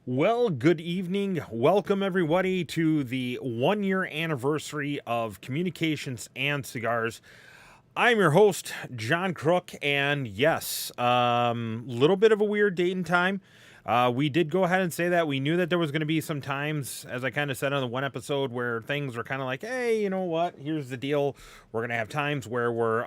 Well, good evening. Welcome, everybody, to the one-year anniversary of Communications and Cigars. I'm your host, John Crook, and yes, little bit of a weird date and time. We did go ahead and say that. We knew that there was going to be some times, as I kind of said on the one episode, where things were kind of like, hey, you know what? Here's the deal. We're going to have times where we're,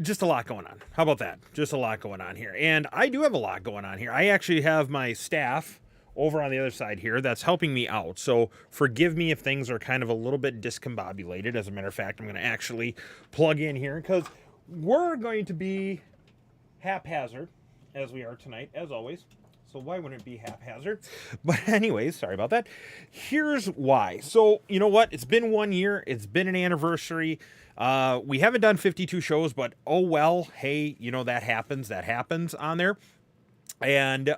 just a lot going on. How about that? Just a lot going on here. And I do have a lot going on here. I actually have my staff over on the other side here that's helping me out. So forgive me if things are kind of a little bit discombobulated. As a matter of fact, I'm going to actually plug in here because we're going to be haphazard as we are tonight, as always. So why wouldn't it be haphazard? But anyways, sorry about that. Here's why. So you know what? It's been 1 year. It's been an anniversary. We haven't done 52 shows, but oh well. Hey, you know, that happens. That happens on there. And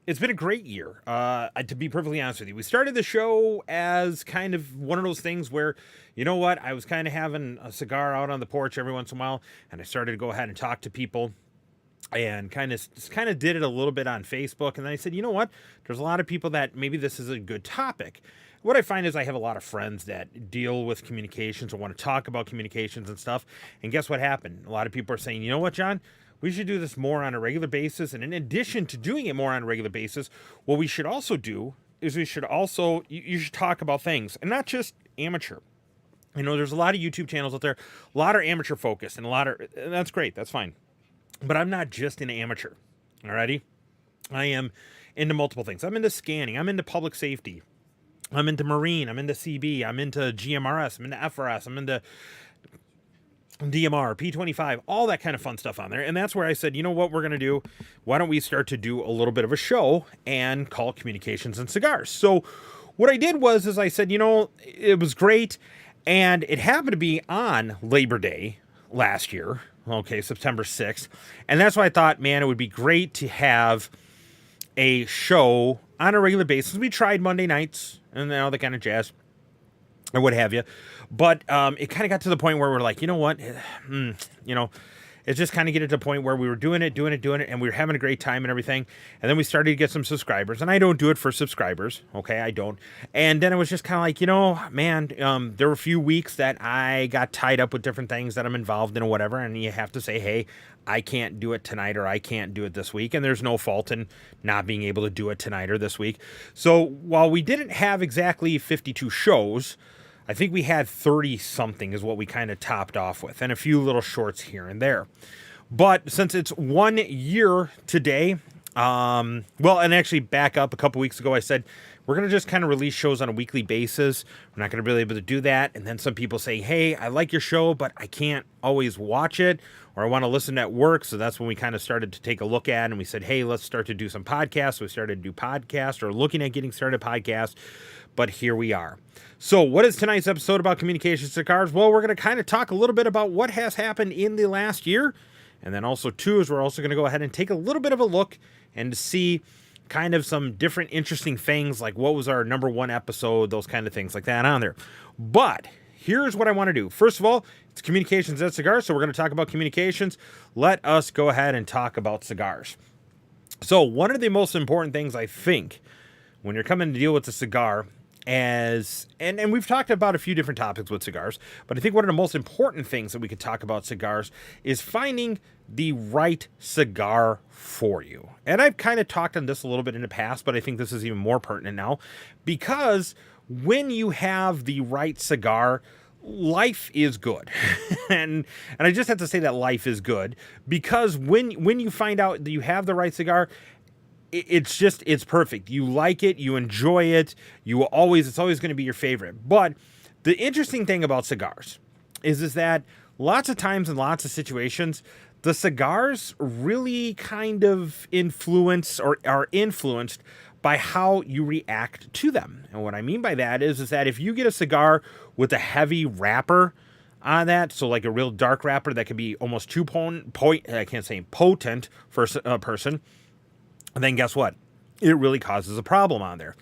it's been a great year. To be perfectly honest with you, we started the show as kind of one of those things where, you know what? I was kind of having a cigar out on the porch every once in a while, and I started to go ahead and talk to people. And kind of did it a little bit on Facebook. And then I said, you know what? There's a lot of people that maybe this is a good topic. What I find is I have a lot of friends that deal with communications or want to talk about communications and stuff. And guess what happened? A lot of people are saying, you know what, John? We should do this more on a regular basis. And in addition to doing it more on a regular basis, what we should also do is you should talk about things and not just amateur. You know, there's a lot of YouTube channels out there, a lot are amateur focused and and that's great. That's fine. But I'm not just an amateur, alrighty? I am into multiple things. I'm into scanning. I'm into public safety. I'm into marine. I'm into CB. I'm into GMRS. I'm into FRS. I'm into DMR, P25, all that kind of fun stuff on there. And that's where I said, you know what we're going to do? Why don't we start to do a little bit of a show and call it Communications and Cigars? So what I did was I said, you know, it was great. And it happened to be on Labor Day last year. Okay, September 6th. And that's why I thought, man, it would be great to have a show on a regular basis. We tried Monday nights and all that kind of jazz or what have you. But it kind of got to the point where we're like, you know what? It's just kind of get to the point where we were doing it, and we were having a great time and everything. And then we started to get some subscribers. And I don't do it for subscribers. Okay, I don't. And then it was just kind of like, you know, man, there were a few weeks that I got tied up with different things that I'm involved in or whatever. And you have to say, hey, I can't do it tonight or I can't do it this week. And there's no fault in not being able to do it tonight or this week. So while we didn't have exactly 52 shows, I think we had 30 something is what we kind of topped off with, and a few little shorts here and there. But since it's 1 year today, and actually back up a couple weeks ago, I said, we're going to just kind of release shows on a weekly basis. We're not going to be able to do that. And then some people say, hey, I like your show, but I can't always watch it, or I want to listen at work. So that's when we kind of started to take a look at, and we said, hey, let's start to do some podcasts. So we started to do podcasts or looking at getting started podcasts. But here we are. So what is tonight's episode about Communications Cigars? Well, we're going to kind of talk a little bit about what has happened in the last year. And then also, too, is we're also going to go ahead and take a little bit of a look and see kind of some different interesting things, like what was our number one episode, those kind of things like that on there. But here's what I want to do. First of all, it's Communications and Cigars, so we're going to talk about communications. Let us go ahead and talk about cigars. So one of the most important things, I think, when you're coming to deal with a cigar, and we've talked about a few different topics with cigars, but I think one of the most important things that we could talk about cigars is finding the right cigar for you. And I've kind of talked on this a little bit in the past, but I think this is even more pertinent now, because when you have the right cigar, life is good. and I just have to say that life is good, because when you find out that you have the right cigar, it's perfect. You like it, you enjoy it, it's always going to be your favorite. But the interesting thing about cigars is that lots of times in lots of situations, the cigars really kind of influence or are influenced by how you react to them. And what I mean by that is that if you get a cigar with a heavy wrapper on that, so like a real dark wrapper that can be almost too potent for a person, then guess what? It really causes a problem on there.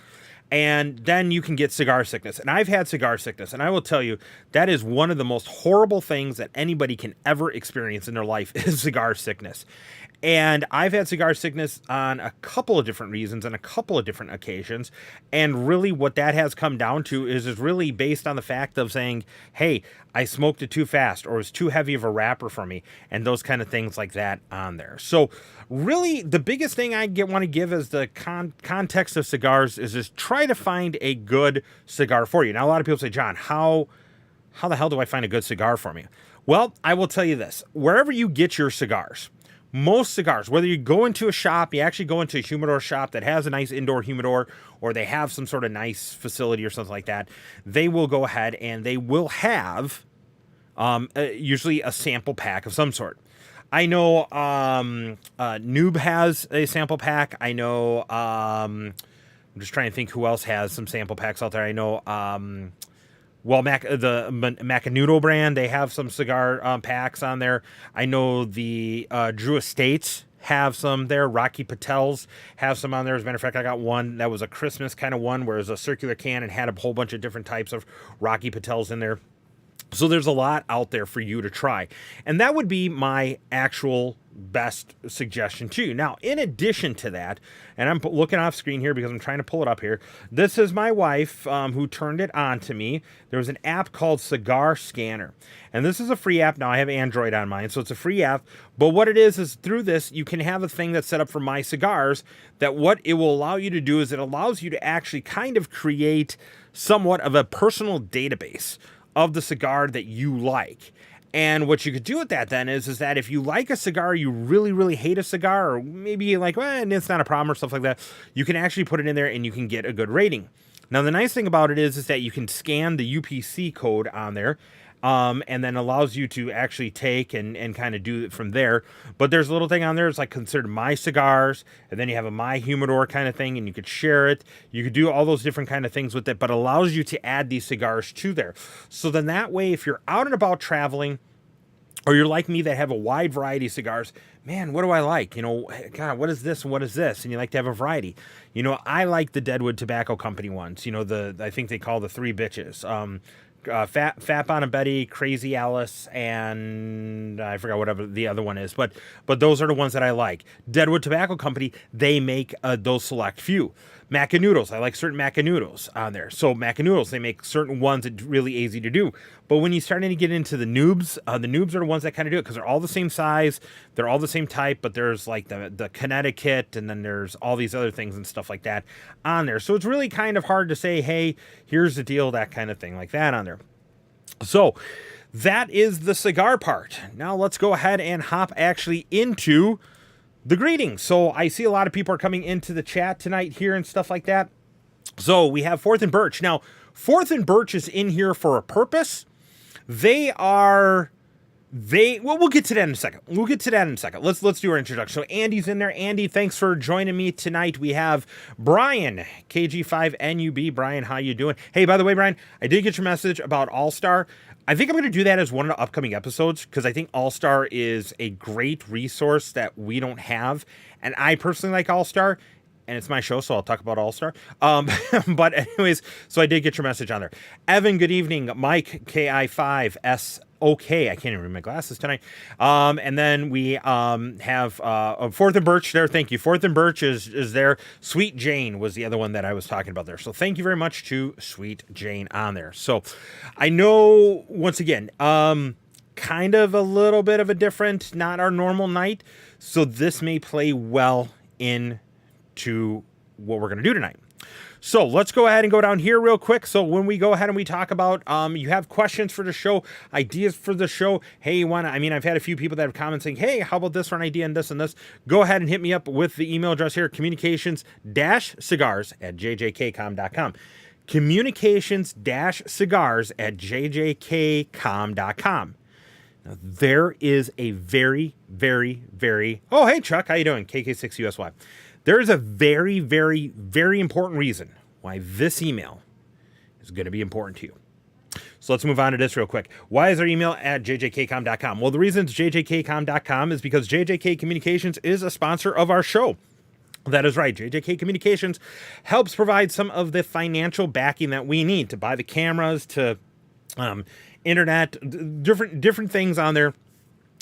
And then you can get cigar sickness. And I've had cigar sickness, and I will tell you, that is one of the most horrible things that anybody can ever experience in their life is cigar sickness. And I've had cigar sickness on a couple of different reasons and a couple of different occasions. And really what that has come down to is really based on the fact of saying, hey, I smoked it too fast, or it was too heavy of a wrapper for me, and those kind of things like that on there. So really the biggest thing I want to give as the context of cigars is just try to find a good cigar for you. Now, a lot of people say, John, how the hell do I find a good cigar for me? Well, I will tell you this. Wherever you get your cigars, most cigars, whether you go into a shop, you actually go into a humidor shop that has a nice indoor humidor, or they have some sort of nice facility or something like that, they will go ahead and they will have usually a sample pack of some sort. I know Noob has a sample pack. I know, I'm just trying to think who else has some sample packs out there. I know, the Macanudo brand, they have some cigar packs on there. I know the Drew Estates have some there. Rocky Patel's have some on there. As a matter of fact, I got one that was a Christmas kind of one where it was a circular can and had a whole bunch of different types of Rocky Patel's in there. So there's a lot out there for you to try. And that would be my actual best suggestion to you. Now, in addition to that, and I'm looking off screen here because I'm trying to pull it up here. This is my wife who turned it on to me. There was an app called Cigar Scanner. And this is a free app. Now, I have Android on mine, so it's a free app. But what it is through this, you can have a thing that's set up for My Cigars that what it will allow you to do is it allows you to actually kind of create somewhat of a personal database of the cigar that you like. And what you could do with that then is that if you like a cigar, you really, really hate a cigar, or maybe you're like, well, it's not a problem or stuff like that, you can actually put it in there and you can get a good rating. Now, the nice thing about it is that you can scan the UPC code on there, and then allows you to actually take and kind of do it from there. But there's a little thing on there. It's like considered My Cigars, and then you have a My Humidor kind of thing, and you could share it. You could do all those different kind of things with it, but allows you to add these cigars to there. So then that way, if you're out and about traveling, or you're like me that have a wide variety of cigars, man, what do I like? You know, God, what is this and what is this? And you like to have a variety. You know, I like the Deadwood Tobacco Company ones. You know, I think they call the Three Bitches. Fat Bon and Betty, Crazy Alice, and I forgot whatever the other one is, but those are the ones that I like. Deadwood Tobacco Company, they make those select few. Macanudos, I like certain Macanudos on there. So Macanudos, they make certain ones that really easy to do. But when you starting to get into the Noobs are the ones that kind of do it because they're all the same size, they're all the same type, but there's like the Connecticut, and then there's all these other things and stuff like that on there. So it's really kind of hard to say, hey, here's the deal, that kind of thing like that on there. So that is the cigar part. Now let's go ahead and hop actually into the greetings. So I see a lot of people are coming into the chat tonight here and stuff like that. So we have Fourth and Birch. Now, Fourth and Birch is in here for a purpose. Well, we'll get to that in a second. Let's do our introduction. So Andy's in there. Andy, thanks for joining me tonight. We have Brian, KG5NUB. Brian, how you doing? Hey, by the way, Brian, I did get your message about All-Star. I think I'm going to do that as one of the upcoming episodes because I think All-Star is a great resource that we don't have. And I personally like All-Star, and it's my show, so I'll talk about All-Star. But anyways, so I did get your message on there. Evan, good evening. Mike, KI5S. Okay, I can't even read my glasses tonight. And then we have Fourth and Birch there. Thank you. Fourth and Birch is there. Sweet Jane was the other one that I was talking about there. So thank you very much to Sweet Jane on there. So I know, once again, kind of a little bit of a different, not our normal night. So this may play well into what we're going to do tonight. So let's go ahead and go down here real quick. So when we go ahead and we talk about, you have questions for the show, ideas for the show. Hey, I've had a few people that have commented saying, hey, how about this for an idea and this and this? Go ahead and hit me up with the email address here, communications-cigars@jjkcom.com. Communications-cigars@jjkcom.com. Now, there is a very, very, very... Oh, hey, Chuck. How you doing? KK6USY. There is a very, very, very important reason why this email is going to be important to you. So let's move on to this real quick. Why is our email at jjkcom.com? Well, the reason it's jjkcom.com is because JJK Communications is a sponsor of our show. That is right. JJK Communications helps provide some of the financial backing that we need to buy the cameras, to internet, different things on there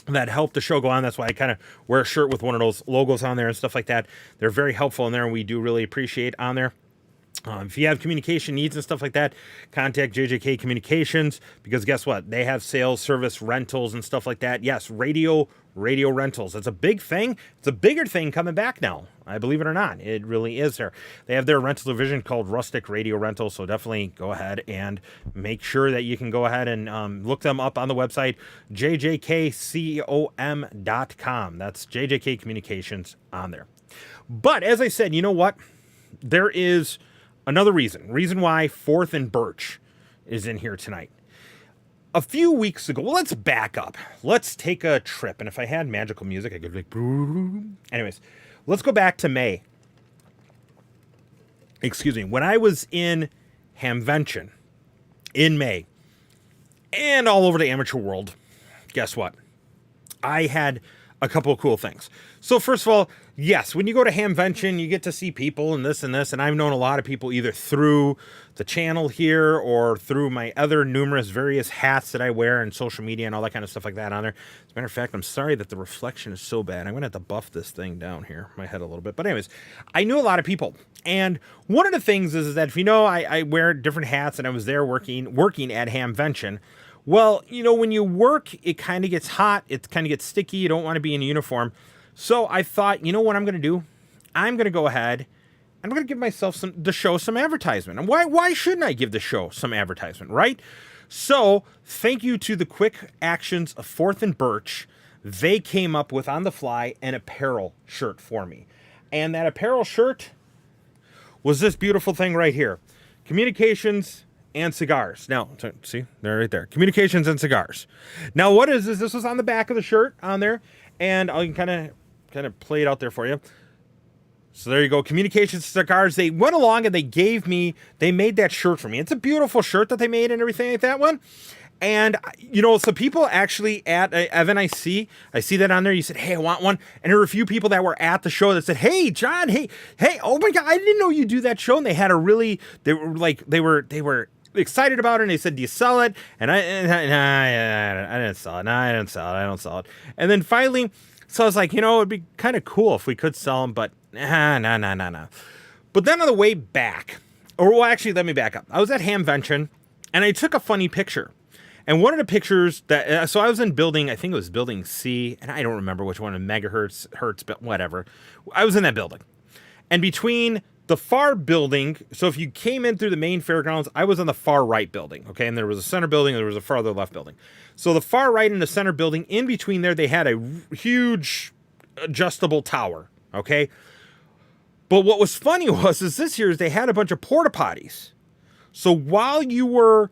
that help the show go on. That's why I kind of wear a shirt with one of those logos on there and stuff like that. They're very helpful in there, and we do really appreciate on there. If you have communication needs and stuff like that, contact JJK Communications, because guess what? They have sales, service, rentals, and stuff like that. Yes, radio rentals. It's a big thing. It's a bigger thing coming back now. I believe it or not. It really is there. They have their rental division called Rustic Radio Rental, so definitely go ahead and make sure that you can go ahead and look them up on the website, jjkcom.com. That's JJK Communications on there. But as I said, you know what? There is another reason why 4th and Birch is in here tonight. A few weeks ago, well, let's back up. Let's take a trip. And if I had magical music, I could like... Anyways, let's go back to May. Excuse me. When I was in Hamvention in May and all over the amateur world, guess what? I had a couple of cool things. So first of all, yes, when you go to Hamvention, you get to see people and this, and I've known a lot of people either through the channel here or through my other numerous various hats that I wear and social media and all that kind of stuff like that on there. As a matter of fact, I'm sorry that the reflection is so bad. I'm going to have to buff this thing down here, my head a little bit. But anyways, I knew a lot of people. And one of the things is that if you know, I wear different hats, and I was there working at Hamvention. Well, you know, when you work, it kind of gets hot. It kind of gets sticky. You don't want to be in a uniform. So I thought, you know what I'm going to do? I'm going to go ahead and I'm going to give myself the show some advertisement. And why shouldn't I give the show some advertisement, right? So thank you to the quick actions of 4th and Birch. They came up with, on the fly, an apparel shirt for me. And that apparel shirt was this beautiful thing right here. Communications and Cigars. Now, see, they're right there. Communications and Cigars. Now, what is this? This was on the back of the shirt on there, and I can kind of play it out there for you. So there you go. Communications Cigars. They went along and they made that shirt for me. It's a beautiful shirt that they made and everything like that one. And, you know, so people actually at Evan, I see that on there. You said, hey, I want one. And there were a few people that were at the show that said, hey, John, hey, oh my God, I didn't know you do that show. And they had they were excited about it. And they said, do you sell it? And I didn't sell it. No, I don't sell it. And then finally, so I was like, you know, it'd be kind of cool if we could sell them, but no. But then on the way back, actually, let me back up. I was at Hamvention and I took a funny picture. And one of the pictures that, so I was in building, I think it was building C, and I don't remember which one, hertz, but whatever. I was in that building. And between the far building, so if you came in through the main fairgrounds, I was on the far right building, okay? And there was a center building, and there was a farther left building. So the far right and the center building, in between there, they had a huge adjustable tower, okay? But what was funny is this year is they had a bunch of porta potties. So while you were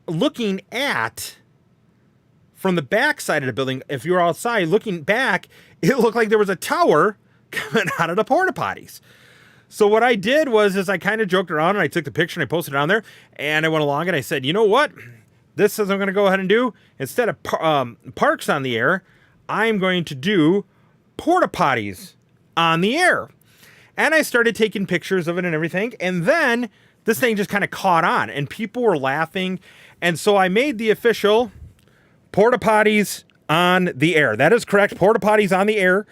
looking at from the back side of the building, if you were outside looking back, it looked like there was a tower coming out of the porta potties. So what I did is I kind of joked around and I took the picture and I posted it on there, and I went along and I said, you know what? This is what I'm going to go ahead and do. Instead of parks on the air, I'm going to do porta potties on the air. And I started taking pictures of it and everything. And then this thing just kind of caught on and people were laughing. And so I made the official porta potties on the air. That is correct. Porta potties on the air.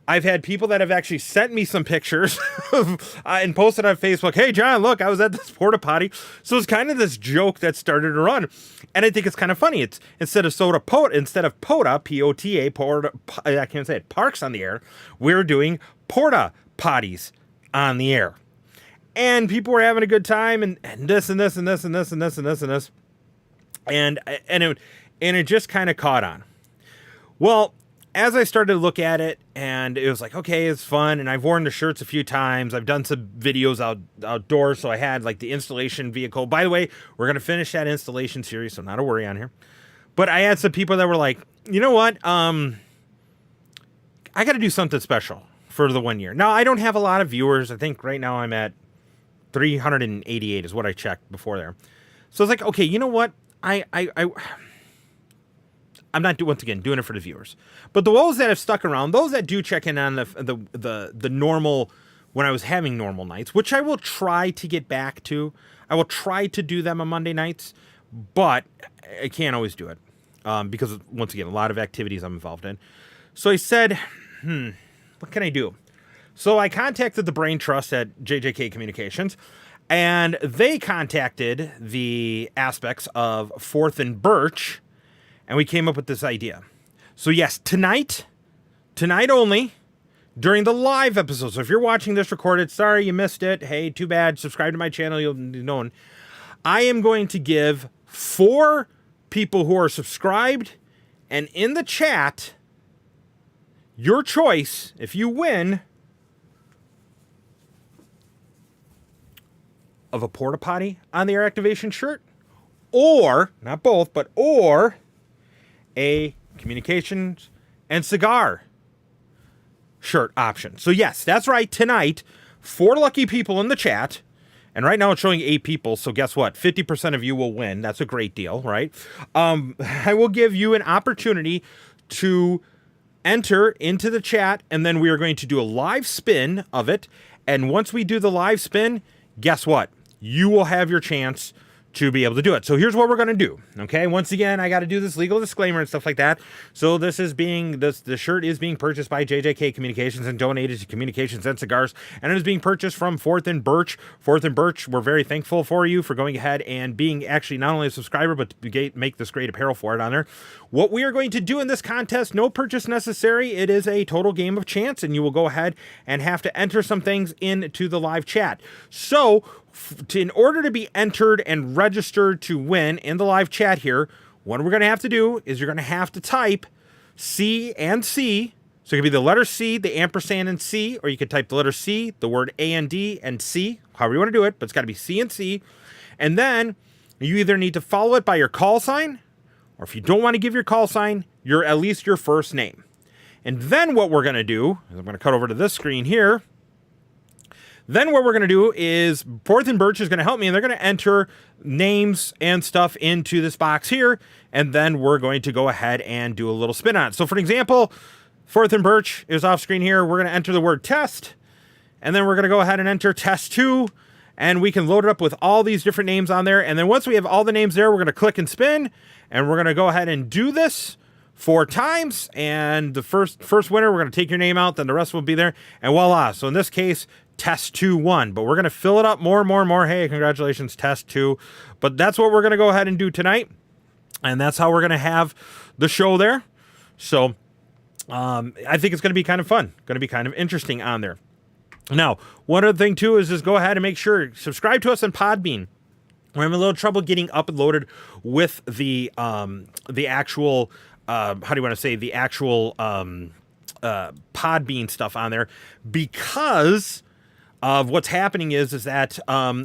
I've had people that have actually sent me some pictures and posted on Facebook. Hey, John, look, I was at this porta potty. So it's kind of this joke that started to run. And I think it's kind of funny. It's instead of POTA, P-O-T-A, porta, I can't say it, parks on the air, we're doing porta potties on the air. And people were having a good time and this and this and this and this and this and this and this. And it just kind of caught on. Well, as I started to look at it, and it was like, okay, it's fun, and I've worn the shirts a few times. I've done some videos outdoors, so I had like the installation vehicle. By the way, we're going to finish that installation series, so not a worry on here. But I had some people that were like, you know what? I got to do something special for the 1 year. Now, I don't have a lot of viewers. I think right now I'm at 388 is what I checked before there. So I was like, okay, you know what? I'm not once again doing it for the viewers, but those that have stuck around, those that do check in on the normal when I was having normal nights, which I will try to get back to. I will try to do them on Monday nights, but I can't always do it because once again, a lot of activities I'm involved in. So I said, what can I do? So I contacted the Brain Trust at JJK Communications, and they contacted the aspects of 4th and Birch, and we came up with this idea. So yes, tonight only, during the live episode. So if you're watching this recorded, sorry you missed it. Hey, too bad. Subscribe to my channel. You'll be known. I am going to give 4 people who are subscribed and in the chat your choice. If you win, of a porta potty on the air activation shirt, or not both, but or a Communications and Cigar shirt option. So yes, that's right. Tonight, 4 lucky people in the chat, and right now it's showing 8 people. So guess what? 50% of you will win. That's a great deal, right? I will give you an opportunity to enter into the chat, and then we are going to do a live spin of it. And once we do the live spin, guess what? You will have your chance to be able to do it. So here's what we're going to do. Okay. Once again, I got to do this legal disclaimer and stuff like that. So the shirt is being purchased by JJK Communications and donated to Communications and Cigars. And it is being purchased from 4th and Birch. 4th and Birch, we're very thankful for you for going ahead and being actually not only a subscriber, but to make this great apparel for it on there. What we are going to do in this contest, no purchase necessary. It is a total game of chance, and you will go ahead and have to enter some things into the live chat. So in order to be entered and registered to win in the live chat here, what we're going to have to do is you're going to have to type C and C. So it could be the letter C, the ampersand and C, or you could type the letter C, the word A and D and C, however you want to do it, but it's got to be C and C. And then you either need to follow it by your call sign, or if you don't want to give your call sign, at least your first name. And then what we're going to do is I'm going to cut over to this screen here. Then what we're going to do is 4th and Birch is going to help me, and they're going to enter names and stuff into this box here, and then we're going to go ahead and do a little spin on it. So for an example, 4th and Birch is off screen here. We're going to enter the word test, and then we're going to go ahead and enter test 2, and we can load it up with all these different names on there. And then once we have all the names there, we're going to click and spin, and we're going to go ahead and do this 4 times. And the first winner, we're going to take your name out, then the rest will be there, and voila. So in this case, test 2 won, but we're going to fill it up more and more and more. Hey, congratulations, test 2. But that's what we're going to go ahead and do tonight. And that's how we're going to have the show there. So I think it's going to be kind of fun, going to be kind of interesting on there. Now, one other thing too is just go ahead and make sure, subscribe to us on Podbean. We're having a little trouble getting uploaded with the actual, how do you want to say, the actual Podbean stuff on there, because of what's happening is that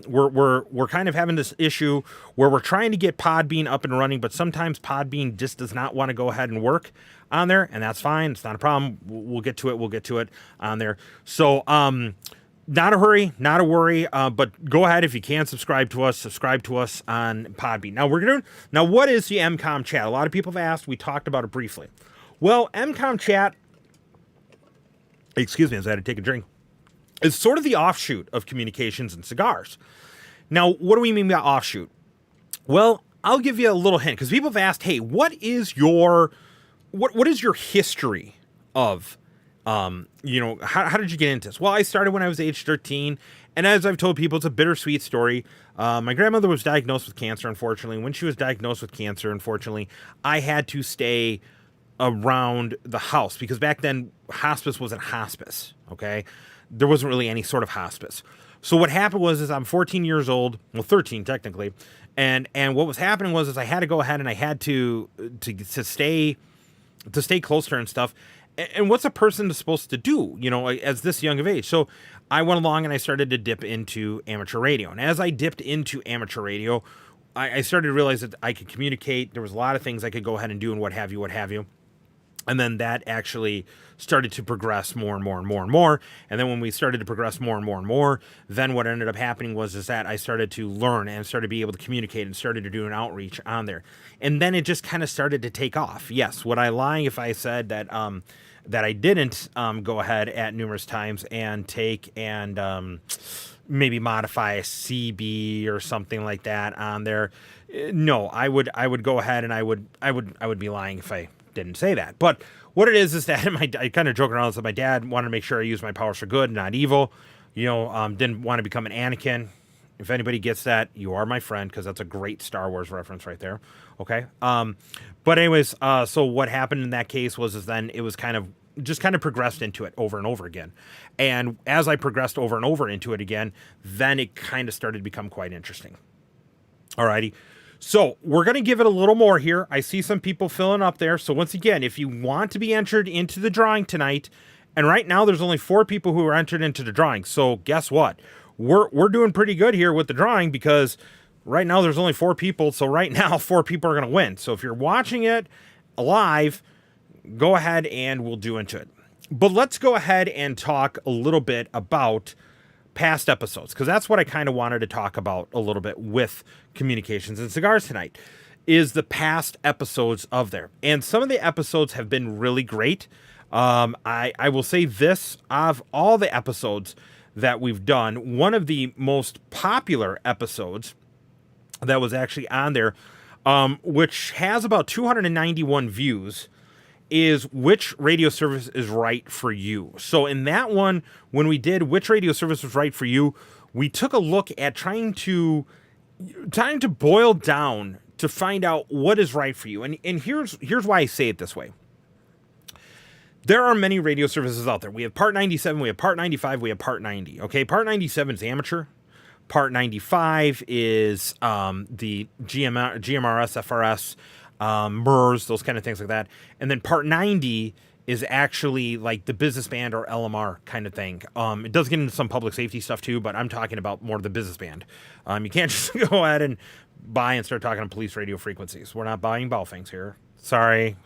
we're kind of having this issue where we're trying to get Podbean up and running, but sometimes Podbean just does not want to go ahead and work on there, and that's fine. It's not a problem. We'll get to it. We'll get to it on there. So not a hurry, not a worry, but go ahead if you can subscribe to us on Podbean. Now what is the MCOM chat? A lot of people have asked. We talked about it briefly. Well, MCOM chat, excuse me, as I had to take a drink, is sort of the offshoot of Communications and Cigars. Now, what do we mean by offshoot? Well, I'll give you a little hint, because people have asked, hey, what is your history of, how did you get into this? Well, I started when I was age 13, and as I've told people, it's a bittersweet story. My grandmother was diagnosed with cancer, unfortunately. When she was diagnosed with cancer, unfortunately, I had to stay around the house, because back then, hospice wasn't hospice, okay? There wasn't really any sort of hospice. So what happened was I'm 14 years old, well, 13 technically, and what was happening was I had to go ahead and I had to stay close to her and stuff. And what's a person supposed to do, as this young of age? So I went along and I started to dip into amateur radio. And as I dipped into amateur radio, I started to realize that I could communicate. There was a lot of things I could go ahead and do and what have you. And then that actually started to progress more and more and more and more. And then when we started to progress more and more and more, then what ended up happening was that I started to learn and started to be able to communicate and started to do an outreach on there. And then it just kind of started to take off. Yes, would I lie if I said that that I didn't go ahead at numerous times and take and maybe modify a CB or something like that on there? No, I would go ahead and I would be lying if I didn't say that. But what it is that I kind of joke around and said my dad wanted to make sure I used my powers for good, not evil. Didn't want to become an Anakin. If anybody gets that, you are my friend, because that's a great Star Wars reference right there. Okay. But anyways, so what happened in that case was then it was kind of progressed into it over and over again. And as I progressed over and over into it again, then it kind of started to become quite interesting. Alrighty. So we're going to give it a little more here. I see some people filling up there. So once again, if you want to be entered into the drawing tonight, and right now there's only 4 people who are entered into the drawing. So guess what? We're doing pretty good here with the drawing, because right now there's only 4 people. So right now 4 people are going to win. So if you're watching it live, go ahead and we'll do into it. But let's go ahead and talk a little bit about past episodes, because that's what I kind of wanted to talk about a little bit with Communications and Cigars tonight, is the past episodes of there. And some of the episodes have been really great. I will say this, of all the episodes that we've done, one of the most popular episodes that was actually on there, which has about 291 views, is which radio service is right for you. So in that one, when we did which radio service was right for you, we took a look at trying to boil down to find out what is right for you. And here's why I say it this way. There are many radio services out there. We have Part 97, we have Part 95, we have Part 90. Okay, Part 97 is amateur. Part 95 is the GMRS, FRS, MERS, those kind of things like that. And then Part 90 is actually like the business band or LMR kind of thing. It does get into some public safety stuff too, but I'm talking about more of the business band. You can't just go ahead and buy and start talking to police radio frequencies. We're not buying Baofengs here. Sorry.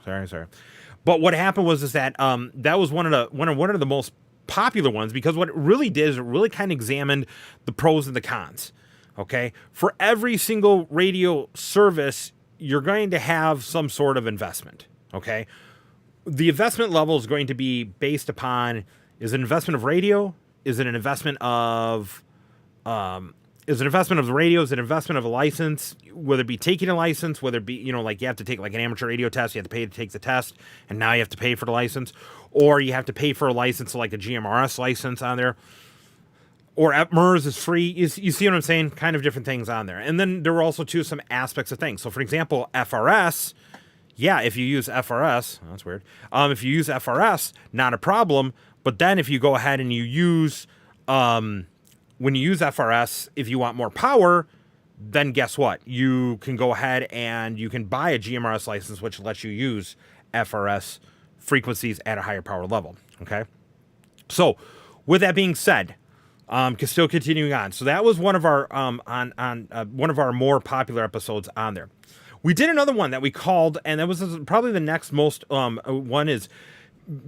But what happened was that that was one of the most popular ones, because what it really did is it really kind of examined the pros and the cons. Okay, for every single radio service, you're going to have some sort of investment. Okay, the investment level is going to be based upon, is it an investment of radio? Is it an investment of the radio? Is it an investment of a license? Whether it be taking a license, whether it be, like you have to take like an amateur radio test, you have to pay to take the test, and now you have to pay for the license, or you have to pay for a license, like a GMRS license on there, or MERS is free. You see what I'm saying? Kind of different things on there. And then there were also too some aspects of things. So for example, FRS, yeah, if you use FRS, that's weird. If you use FRS, not a problem. But then if you go ahead and you use, when you use FRS, if you want more power, then guess what? You can go ahead and you can buy a GMRS license, which lets you use FRS frequencies at a higher power level. Okay. So with that being said, still continuing on. So that was one of our one of our more popular episodes on there. We did another one that we called, and that was probably the next most one, is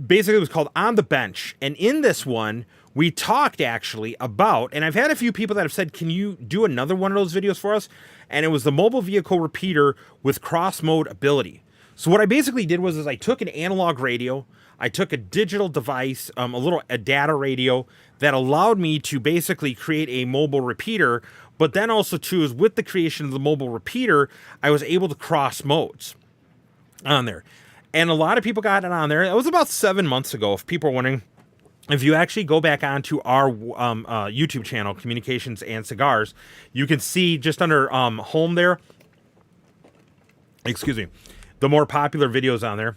basically it was called On the Bench. And in this one, we talked actually about, and I've had a few people that have said, can you do another one of those videos for us? And it was the mobile vehicle repeater with cross mode ability. So what I basically did was I took an analog radio, I took a digital device, a data radio that allowed me to basically create a mobile repeater, but then also too, is with the creation of the mobile repeater, I was able to cross modes on there. And a lot of people got it on there. That was about 7 months ago. If people are wondering, if you actually go back onto our YouTube channel, Communications and Cigars, you can see just under home there, the more popular videos on there.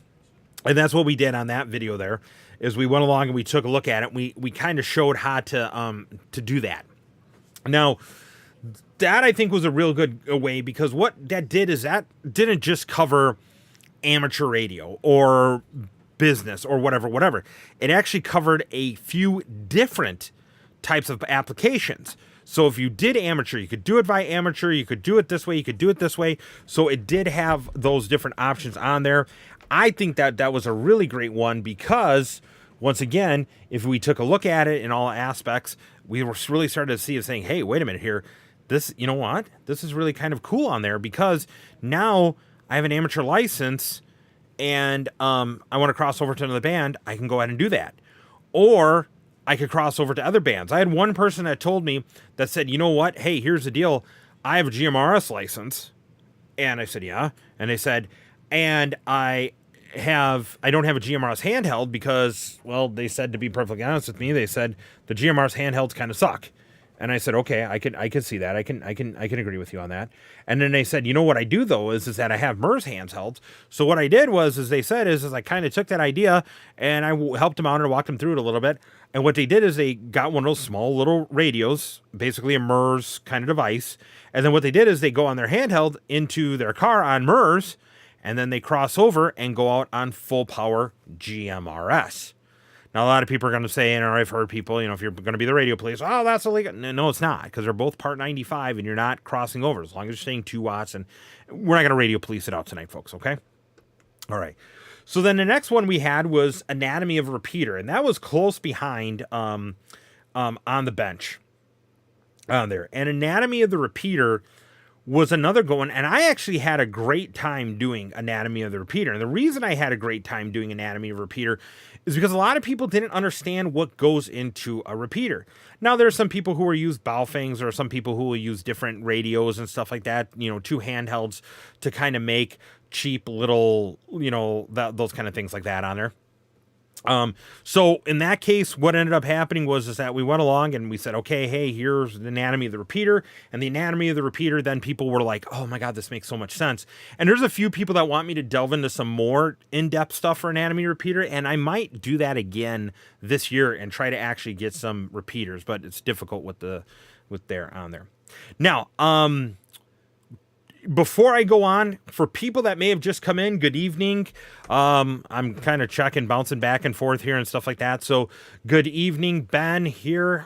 And that's what we did on that video there, is we went along and we took a look at it. We kind of showed how to do that. Now, that I think was a real good way, because what that did is that didn't just cover amateur radio or business or whatever. It actually covered a few different types of applications. So if you did amateur, you could do it via amateur, you could do it this way, you could do it this way. So it did have those different options on there. I think that was a really great one because, once again, if we took a look at it in all aspects, we were really started to see it saying, hey, wait a minute here. This, you know what? This is really kind of cool on there because now I have an amateur license and I want to cross over to another band. I can go ahead and do that. Or I could cross over to other bands. I had one person that told me that said, you know what? Hey, here's the deal. I have a GMRS license. And I said, yeah. And they said, and I don't have a GMRS handheld because, well, they said, to be perfectly honest with me, they said the GMRS handhelds kind of suck. And I said, okay, I can see that. I can agree with you on that. And then they said, you know what I do though is that I have MERS handhelds. So what I did was, as they said, is I kind of took that idea and I helped them out and walked them through it a little bit. And what they did is they got one of those small little radios, basically a MERS kind of device. And then what they did is they go on their handheld into their car on MERS, and then they cross over and go out on full power GMRS. Now, a lot of people are going to say, and I've heard people, if you're going to be the radio police, oh, that's illegal. No, it's not, because they're both part 95 and you're not crossing over as long as you're staying 2 watts. And we're not going to radio police it out tonight, folks, okay? All right. So then the next one we had was Anatomy of a Repeater, and that was close behind on the bench on there. And Anatomy of the Repeater was another good one, and I actually had a great time doing Anatomy of the Repeater. And the reason I had a great time doing Anatomy of a Repeater is because a lot of people didn't understand what goes into a repeater. Now, there are some people who will use Baofengs, or some people who will use different radios and stuff like that, 2 handhelds to kind of make cheap little, those kind of things like that on there. So in that case, what ended up happening was that we went along and we said, okay, hey, here's the Anatomy of the Repeater. And the Anatomy of the Repeater, then people were like, oh my God, this makes so much sense. And there's a few people that want me to delve into some more in-depth stuff for Anatomy Repeater. And I might do that again this year and try to actually get some repeaters, but it's difficult with there on there. Now, before I go on, for people that may have just come in, good evening. I'm kind of checking, bouncing back and forth here and stuff like that. So good evening, Ben here.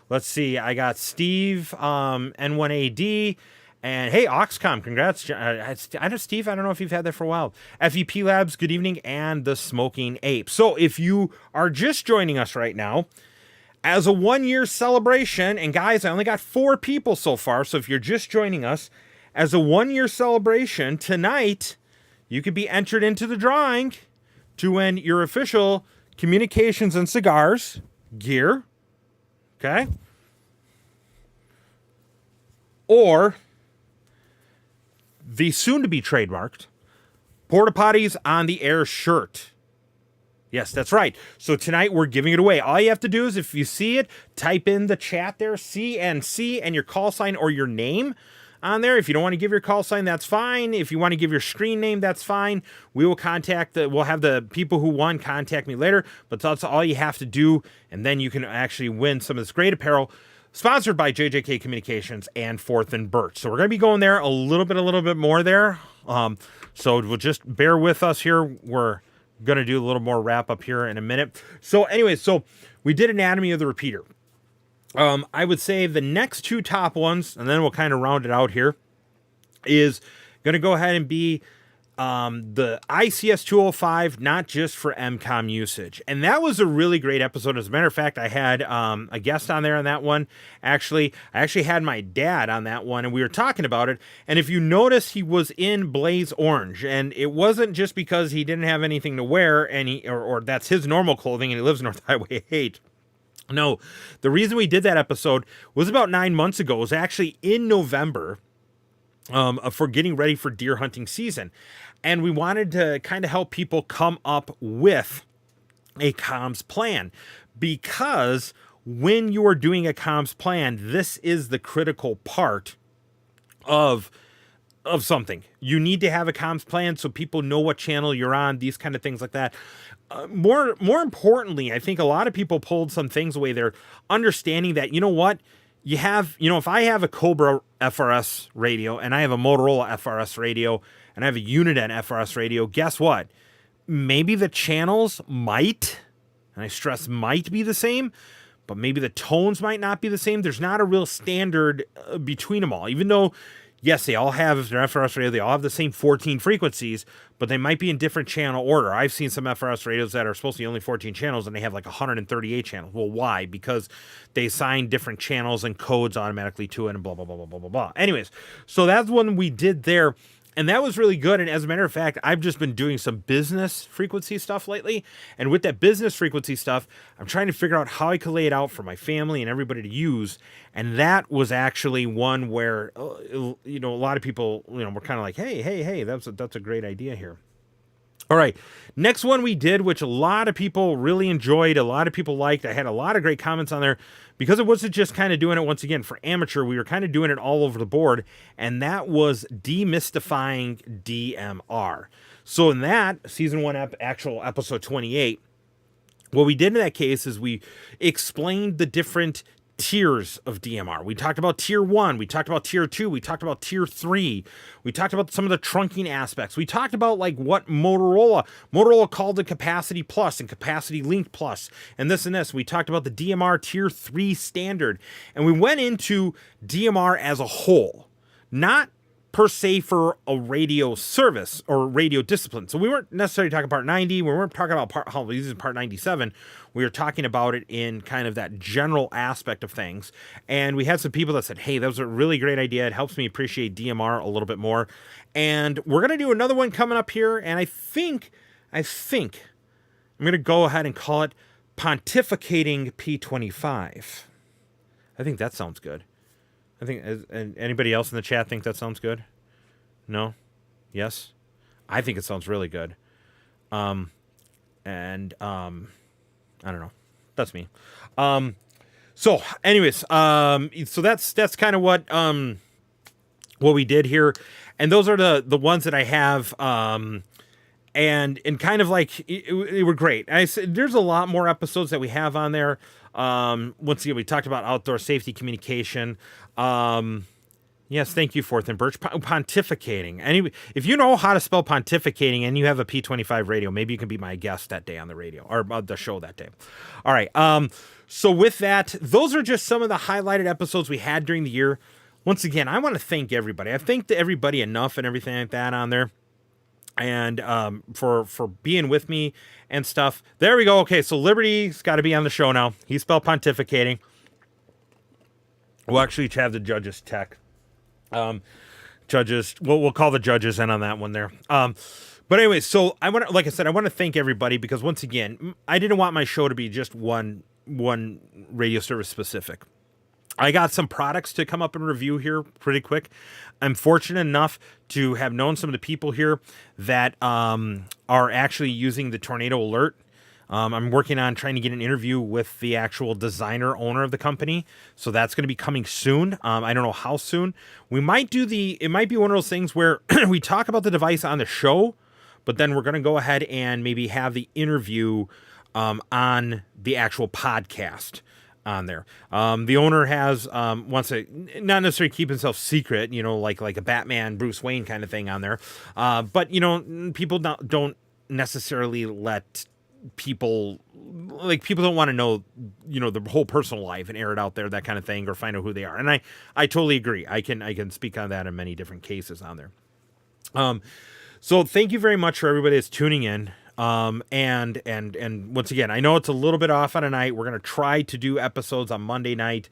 Let's see. I got Steve, N1AD, and hey, Oxcom, congrats. I know Steve, I don't know if you've had that for a while. FEP Labs, good evening, and the Smoking Ape. So if you are just joining us right now, as a 1-year celebration, and guys, I only got 4 people so far, so if you're just joining us, as a 1-year celebration, tonight, you could be entered into the drawing to win your official Communications and Cigars gear, okay? Or the soon-to-be trademarked Porta Potties on the Air shirt. Yes, that's right. So tonight we're giving it away. All you have to do is, if you see it, type in the chat there, CNC, and your call sign or your name on there. If you don't want to give your call sign, that's fine. If you want to give your screen name, that's fine. We will we'll have the people who won contact me later, but that's all you have to do. And then you can actually win some of this great apparel sponsored by JJK Communications and Fourth and Birch. So we're going to be going there a little bit more there. So we'll just bear with us here. We're going to do a little more wrap up here in a minute. So anyways, so we did Anatomy of the Repeater. I would say the next 2 top ones, and then we'll kind of round it out here, is going to go ahead and be the ICS 205, not just for MCOM usage. And that was a really great episode. As a matter of fact, I had a guest on there on that one. I actually had my dad on that one, and we were talking about it. And if you notice, he was in blaze orange, and it wasn't just because he didn't have anything to wear, and or that's his normal clothing, and he lives North Highway 8. No, the reason we did that episode was about 9 months ago. It was actually in November for getting ready for deer hunting season. And we wanted to kind of help people come up with a comms plan, because when you are doing a comms plan, this is the critical part of something. You need to have a comms plan so people know what channel you're on, these kind of things like that. More importantly, I think a lot of people pulled some things away there, understanding that, you know what, you have, if I have a Cobra FRS radio and I have a Motorola FRS radio and I have a Uniden FRS radio, guess what? Maybe the channels might, and I stress might, be the same, but maybe the tones might not be the same. There's not a real standard between them all, even though, yes, they all have their FRS radio. They all have the same 14 frequencies, but they might be in different channel order. I've seen some FRS radios that are supposed to be only 14 channels, and they have like 138 channels. Well, why? Because they assign different channels and codes automatically to it, and blah, blah, blah, blah, blah, blah, blah. Anyways, so that's one we did there. And that was really good. And as a matter of fact, I've just been doing some business frequency stuff lately. And with that business frequency stuff, I'm trying to figure out how I could lay it out for my family and everybody to use. And that was actually one where, a lot of people, were kind of like, hey, that's a great idea here. All right, next one we did, which a lot of people really enjoyed, a lot of people liked. I had a lot of great comments on there because it wasn't just kind of doing it once again for amateur. We were kind of doing it all over the board, and that was demystifying DMR. So in that season 1 actual episode 28, what we did in that case is we explained the different tiers of DMR. We talked about tier 1, we talked about tier 2, we talked about tier 3, we talked about some of the trunking aspects. We talked about like what Motorola called the capacity plus and capacity link plus and this and this. We talked about the DMR tier 3 standard, and we went into DMR as a whole, not per se for a radio service or radio discipline. So we weren't necessarily talking part 90. We weren't talking about this is part 97. We were talking about it in kind of that general aspect of things. And we had some people that said, hey, that was a really great idea. It helps me appreciate DMR a little bit more. And we're going to do another one coming up here. And I think I'm going to go ahead and call it Pontificating P25. I think that sounds good. I think, anybody else in the chat think that sounds good? No? Yes? I think it sounds really good. I don't know. That's me. So anyways, so that's kind of what we did here. And those are the ones that I have, and kind of like, it were great. I said, there's a lot more episodes that we have on there. Once again, we talked about outdoor safety communication. Yes, thank you, Fourth and Birch. Pontificating. Anyway, if you know how to spell pontificating and you have a P25 radio, maybe you can be my guest that day on the radio or the show that day. All right. So with that, those are just some of the highlighted episodes we had during the year. Once again, I want to thank everybody. I've thanked everybody enough and everything like that on there. And for being with me and stuff. There we go. Okay, so Liberty's got to be on the show now. He spelled pontificating. We'll actually have the judges tech. Judges, we'll call the judges in on that one there. But anyway, so I want to thank everybody because once again, I didn't want my show to be just one radio service specific. I got some products to come up and review here pretty quick. I'm fortunate enough to have known some of the people here that are actually using the Tornado Alert. I'm working on trying to get an interview with the actual designer owner of the company. So that's going to be coming soon. I don't know how soon. We might it might be one of those things where we talk about the device on the show, but then we're going to go ahead and maybe have the interview on the actual podcast on there. The owner has wants to not necessarily keep himself secret, like a Batman Bruce Wayne kind of thing on there. But people don't necessarily let people don't want to know the whole personal life and air it out there, that kind of thing, or find out who they are. And I totally agree. I can speak on that in many different cases on there. So thank you very much for everybody that's tuning in. And once again, I know it's a little bit off on a night. We're going to try to do episodes on Monday night,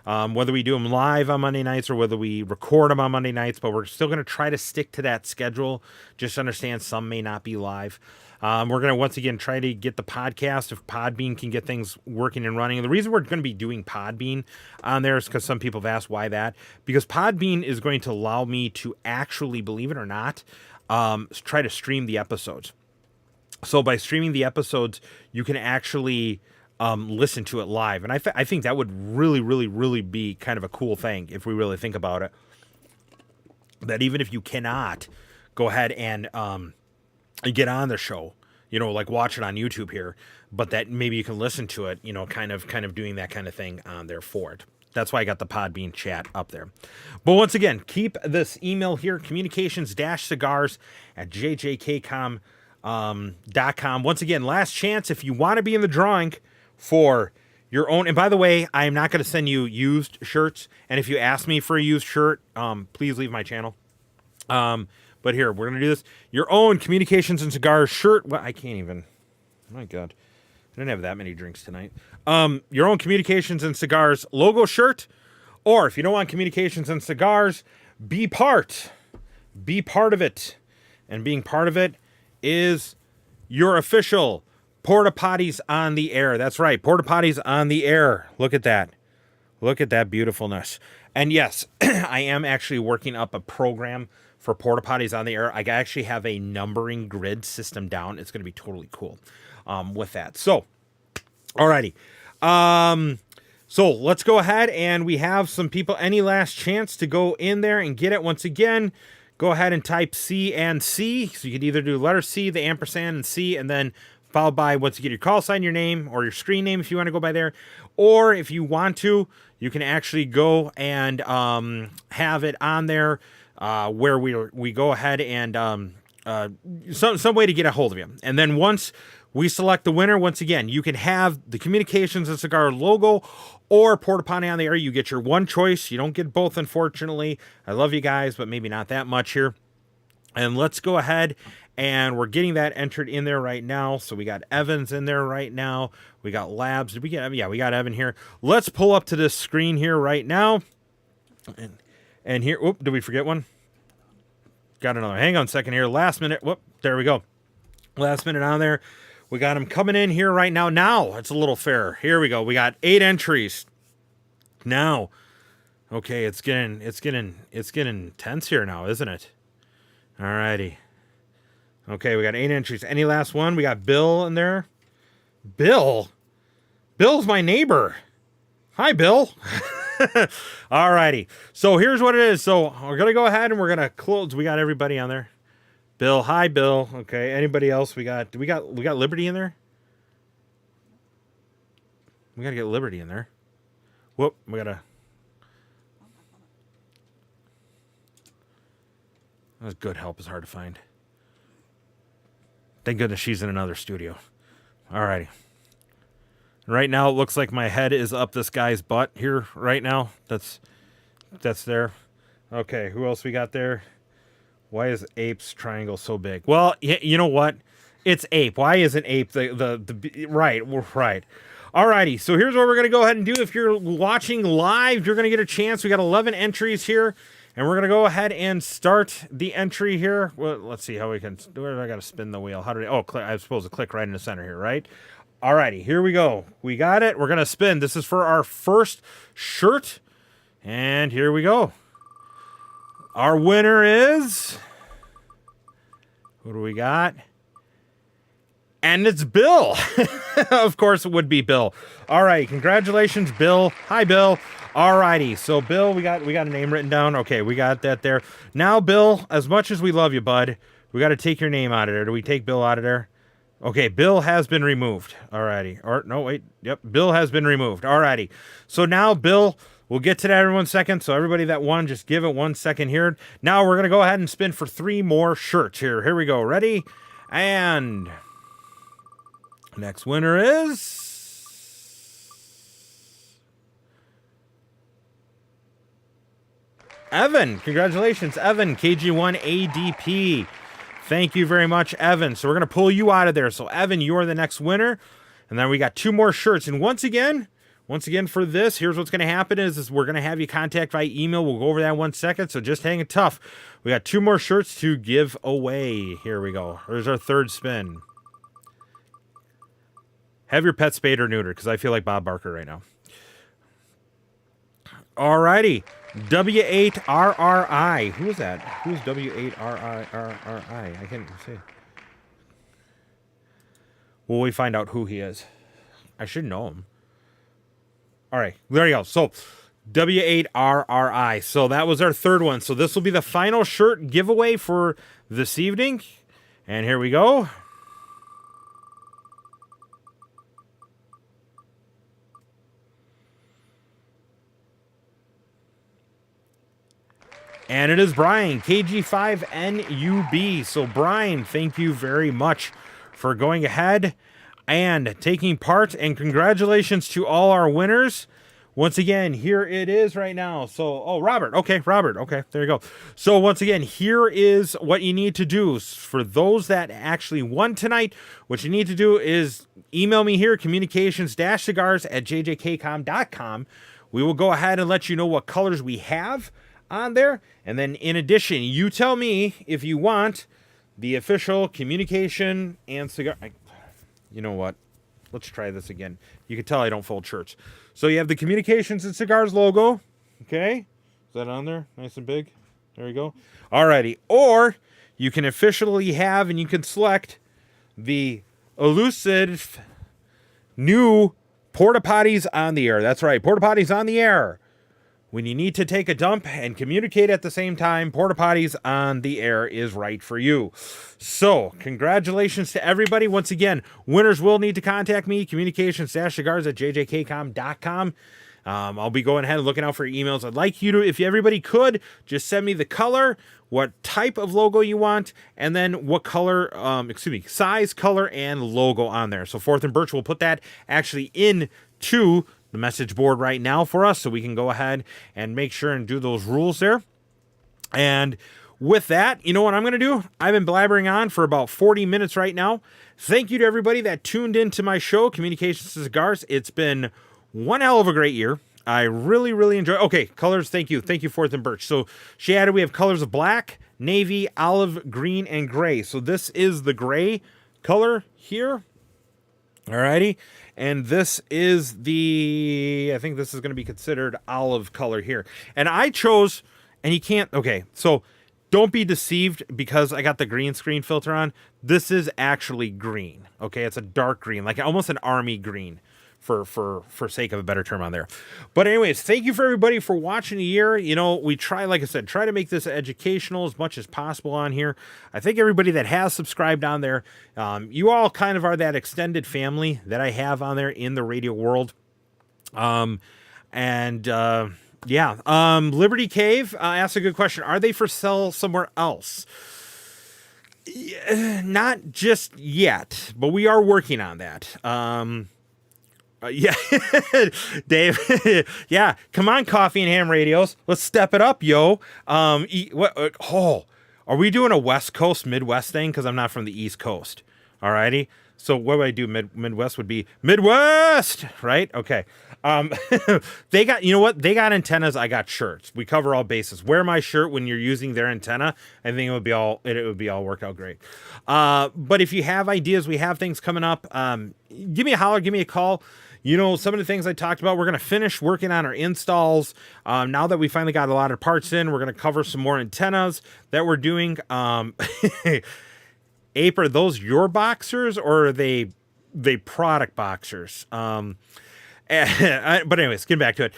whether we do them live on Monday nights or whether we record them on Monday nights, but we're still going to try to stick to that schedule. Just understand some may not be live. We're going to once again try to get the podcast, if Podbean can get things working and running. And the reason we're going to be doing Podbean on there is because some people have asked why that, because Podbean is going to allow me to actually, believe it or not, try to stream the episodes. So by streaming the episodes, you can actually listen to it live. And I think that would really, really, really be kind of a cool thing if we really think about it. That even if you cannot go ahead and get on the show, like watch it on YouTube here, but that maybe you can listen to it, kind of doing that kind of thing on there for it. That's why I got the Podbean chat up there. But once again, keep this email here, communications-cigars@jjkcom.com. Once again, last chance if you want to be in the drawing for your own. And by the way, I am not going to send you used shirts. And if you ask me for a used shirt, please leave my channel. But here, we're going to do this. Your own Communications and Cigars shirt. Well, I can't even. Oh my God. I didn't have that many drinks tonight. Your own Communications and Cigars logo shirt. Or if you don't want Communications and Cigars, be part of it. And being part of it is your official Porta Potties on the Air. That's right, Porta Potties on the Air. Look at that. Look at that beautifulness. And yes, I am actually working up a program for Porta Potties on the Air. I actually have a numbering grid system down. It's going to be totally cool with that. So, alrighty. So let's go ahead, and we have some people. Any last chance to go in there and get it? Once again, go ahead and type C and C. So you could either do letter C, the ampersand, and C, and then followed by, once you get your call sign, your name, or your screen name if you want to go by there. Or if you want to, you can actually go and have it on there where we go ahead and some way to get a hold of you. And then once we select the winner, once again, you can have the Communications and Cigar logo or Porta Potty on the Air. You get your one choice. You don't get both, unfortunately. I love you guys, but maybe not that much here. And let's go ahead, and we're getting that entered in there right now. So we got Evans in there right now. We got Labs. Did we get? Yeah, we got Evan here. Let's pull up to this screen here right now. And here, whoop, did we forget one? Got another. Hang on a second here. Last minute. Whoop, there we go. Last minute on there. We got them coming in here right now. Now it's a little fair. Here we go. We got 8 entries. Now, okay, it's getting tense here now, isn't it? Alrighty. Okay, we got 8 entries. Any last one? We got Bill in there. Bill? Bill's my neighbor. Hi, Bill. Alrighty. So here's what it is. So we're going to go ahead and we're going to close. We got everybody on there. Bill. Hi, Bill. Okay. Anybody else? We got Liberty in there? We got to get Liberty in there. Whoop. We got to. That's good help is hard to find. Thank goodness she's in another studio. Alrighty. Right now, it looks like my head is up this guy's butt here right now. That's there. Okay, who else we got there? Why is Ape's triangle so big? Well, you know what? It's Ape. Why isn't Ape the right? Right. Alrighty, so here's what we're going to go ahead and do. If you're watching live, you're going to get a chance. We got 11 entries here. And we're going to go ahead and start the entry here. Well, let's see how we can. Where do I got to spin the wheel? How do I? Oh, I'm supposed to click right in the center here, right? Alrighty, here we go. We got it. We're going to spin. This is for our first shirt. And here we go. Our winner is. Who do we got? And it's Bill. Of course, it would be Bill. All right, congratulations, Bill. Hi, Bill. Alrighty, so Bill, we got a name written down. Okay, we got that there. Now, Bill, as much as we love you, bud, we got to take your name out of there. Do we take Bill out of there? Okay, Bill has been removed. Alrighty. Or no, wait. Yep, Bill has been removed. Alrighty. So now, Bill, we'll get to that in 1 second. So everybody that won, just give it 1 second here. Now we're gonna go ahead and spin for 3 more shirts here. Here we go. Ready? And next winner is. Evan, congratulations, Evan, KG1 ADP. Thank you very much, Evan. So we're going to pull you out of there. So, Evan, you are the next winner. And then we got 2 more shirts. And once again for this, here's what's going to happen is we're going to have you contact via email. We'll go over that in 1 second. So just hang it tough. We got 2 more shirts to give away. Here we go. Here's our 3rd spin. Have your pet spayed or neutered, because I feel like Bob Barker right now. Alrighty. W8RRI. Who is that? Who's W8RRI? I can't say. Will we find out who he is? I should know him. All right. There you go. So, W8RRI. So, that was our 3rd one. So, this will be the final shirt giveaway for this evening. And here we go. And it is Brian, KG5NUB. So, Brian, thank you very much for going ahead and taking part. And congratulations to all our winners. Once again, here it is right now. So, oh, Robert. Okay, Robert. Okay, there you go. So once again, here is what you need to do. For those that actually won tonight, what you need to do is email me here, communications-cigars@jjkcom.com. We will go ahead and let you know what colors we have on there. And then in addition, you tell me if you want the official Communication and Cigar. You know what? Let's try this again. You can tell I don't fold shirts. So you have the Communications and Cigars logo. Okay. Is that on there? Nice and big. There we go. Alrighty. Or you can officially have and you can select the elusive new Porta Potties on the Air. That's right. Porta Potties on the Air. When you need to take a dump and communicate at the same time, Porta Potties on the Air is right for you. So, congratulations to everybody. Once again, winners will need to contact me, communications-cigars@jjkcom.com. I'll be going ahead and looking out for your emails. I'd like you to, if everybody could, just send me the color, what type of logo you want, and then what color, size, color, and logo on there. So, Fourth and Birch will put that actually into the message board right now for us, so we can go ahead and make sure and do those rules there. And with that, you know what I'm going to do? I've been blabbering on for about 40 minutes right now. Thank you to everybody that tuned into my show, Communications Cigars. It's been one hell of a great year. I really, really enjoy. Okay, colors, thank you. Thank you, Fourth and Birch. So she added, we have colors of black, navy, olive, green, and gray. So this is the gray color here. Alrighty. And this is I think this is going to be considered olive color here. And I chose, and you can't, okay, so don't be deceived because I got the green screen filter on. This is actually green. Okay, it's a dark green, like almost an army green for sake of a better term on there. But anyways, thank you for everybody for watching the year. You know, we try, like I said, try to make this educational as much as possible on here. I think everybody that has subscribed on there, you all kind of are that extended family that I have on there in the radio world. Liberty Cave asked a good question. Are they for sale somewhere else? Not just yet, but we are working on that. Yeah, Dave. Yeah, come on, Coffee and Ham Radios. Let's step it up, yo. Are we doing a West Coast Midwest thing? Because I'm not from the East Coast. Alrighty. So what would I do? Midwest would be Midwest, right? Okay. They got, you know what? They got antennas. I got shirts. We cover all bases. Wear my shirt when you're using their antenna. I think it would be all work out great. But if you have ideas, we have things coming up. Give me a holler. Give me a call. You know, some of the things I talked about, we're going to finish working on our installs. Now that we finally got a lot of parts in, we're going to cover some more antennas that we're doing. Ape, are those your boxers or are they product boxers? But anyways, getting back to it.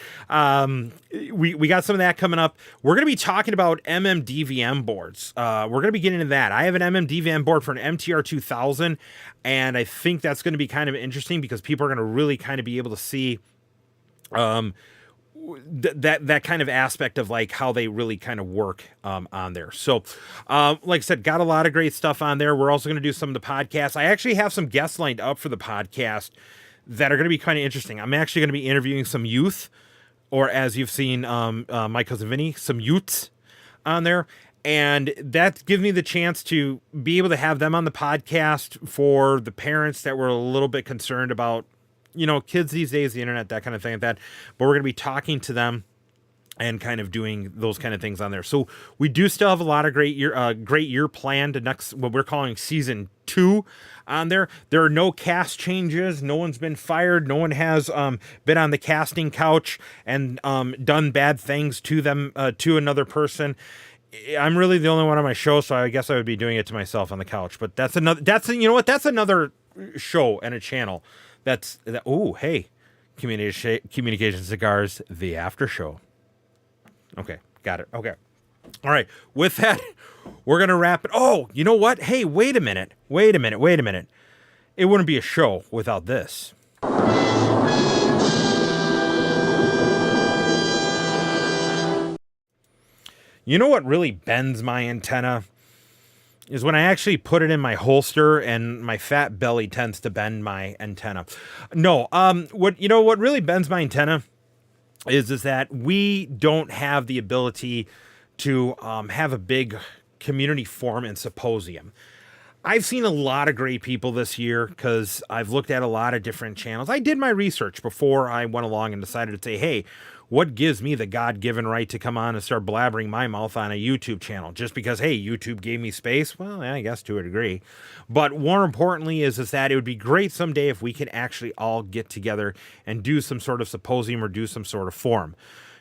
We got some of that coming up. We're going to be talking about DVM boards. We're going to be getting into that. I have an DVM board for an MTR 2000, and I think that's going to be kind of interesting because people are going to really kind of be able to see that kind of aspect of like how they really kind of work on there. So like I said, got a lot of great stuff on there. We're also going to do some of the podcasts. I actually have some guests lined up for the podcast that are going to be kind of interesting. I'm actually going to be interviewing some youth, or as you've seen my cousin Vinny, some youths on there. And that gives me the chance to be able to have them on the podcast for the parents that were a little bit concerned about, you know, kids these days, the internet, that kind of thing like that. But we're going to be talking to them and kind of doing those kind of things on there. So we do still have a lot of great year planned to next, what we're calling season 2 on there. There are no cast changes. No one's been fired. No one has been on the casting couch and done bad things to them, to another person. I'm really the only one on my show, so I guess I would be doing it to myself on the couch. But that's you know what? That's another show and a channel. Hey, Communication Cigars, the after show. Okay, got it. Okay. All right. With that, we're going to wrap it. Oh, you know what? Hey, wait a minute. It wouldn't be a show without this. You know what really bends my antenna? is when I actually put it in my holster and my fat belly tends to bend my antenna. No, what really bends my antenna is that we don't have the ability to have a big community forum and symposium. I've seen a lot of great people this year because I've looked at a lot of different channels. I did my research before I went along and decided to say, hey, what gives me the God-given right to come on and start blabbering my mouth on a YouTube channel? Just because, hey, YouTube gave me space? Well, I guess to a degree. But more importantly is that it would be great someday if we could actually all get together and do some sort of symposium or do some sort of forum.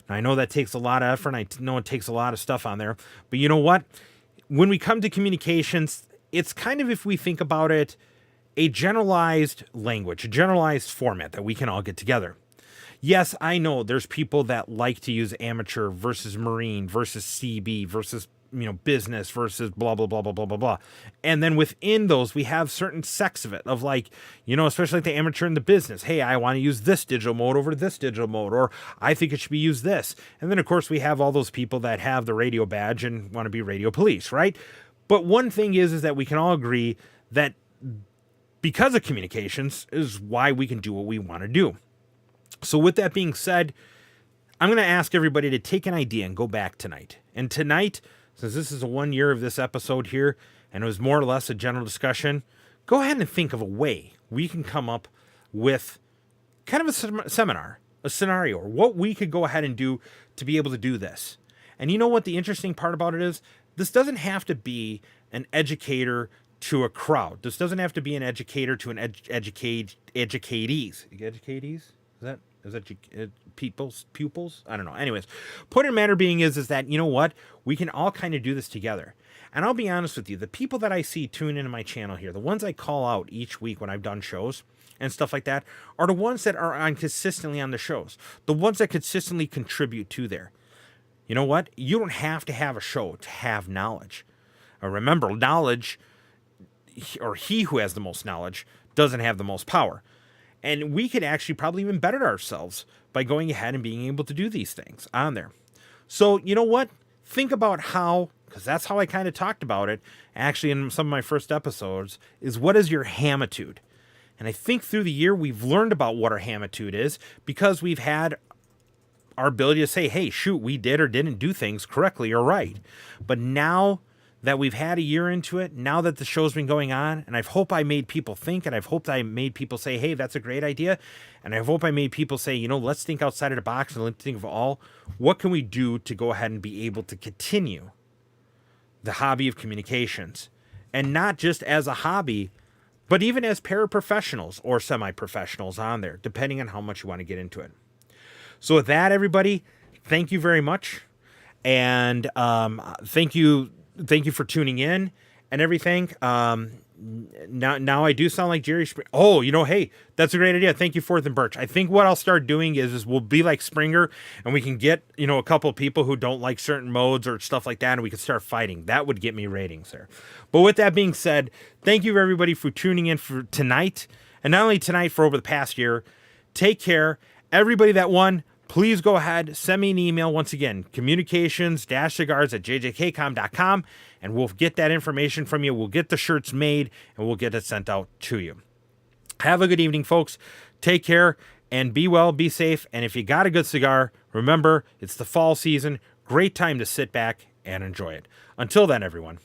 Now, I know that takes a lot of effort, and I know it takes a lot of stuff on there. But you know what? When we come to communications, it's kind of, if we think about it, a generalized language, a generalized format that we can all get together. Yes, I know there's people that like to use amateur versus marine versus CB versus, business versus blah, blah, blah, blah, blah, blah, blah. And then within those, we have certain sects of it of like, especially like the amateur and the business. Hey, I want to use this digital mode over this digital mode, or I think it should be used this. And then, of course, we have all those people that have the radio badge and want to be radio police, right? But one thing is that we can all agree that because of communications is why we can do what we want to do. So with that being said, I'm going to ask everybody to take an idea and go back tonight. And tonight, since this is a 1 year of this episode here, and it was more or less a general discussion, go ahead and think of a way we can come up with kind of a seminar, a scenario, or what we could go ahead and do to be able to do this. And you know what the interesting part about it is? This doesn't have to be an educator to a crowd. This doesn't have to be an educator to an educatees. Educatees? Is that pupils? I don't know. Anyways, point of the matter being is that, you know what? We can all kind of do this together. And I'll be honest with you, the people that I see tune into my channel here, the ones I call out each week when I've done shows and stuff like that, are the ones that are consistently on the shows. The ones that consistently contribute to there. You know what? You don't have to have a show to have knowledge. Remember, knowledge, or he who has the most knowledge, doesn't have the most power. And we could actually probably even better ourselves by going ahead and being able to do these things on there. So, you know what? Think about how, because that's how I kind of talked about it, actually in some of my first episodes, is what is your hamitude? And I think through the year we've learned about what our hamitude is because we've had our ability to say, hey, shoot, we did or didn't do things correctly or right. But now that we've had a year into it, now that the show's been going on, and I hope I made people think, and I've hoped I made people say, hey, that's a great idea, and I hope I made people say, let's think outside of the box and let's think of what can we do to go ahead and be able to continue the hobby of communications, and not just as a hobby, but even as paraprofessionals or semi-professionals on there, depending on how much you want to get into it. So with that, everybody, thank you very much, and thank you for tuning in and everything. Now I do sound like Jerry Springer. Oh, hey, that's a great idea. Thank you, Fourth and Birch. I think what I'll start doing is we'll be like Springer, and we can get, a couple of people who don't like certain modes or stuff like that, and we can start fighting. That would get me ratings there. But with that being said, thank you everybody for tuning in for tonight, and not only tonight, for over the past year. Take care. Everybody that won, please go ahead, send me an email once again, communications-cigars@jjkcom.com, and we'll get that information from you. We'll get the shirts made, and we'll get it sent out to you. Have a good evening, folks. Take care, and be well, be safe. And if you got a good cigar, remember, it's the fall season. Great time to sit back and enjoy it. Until then, everyone.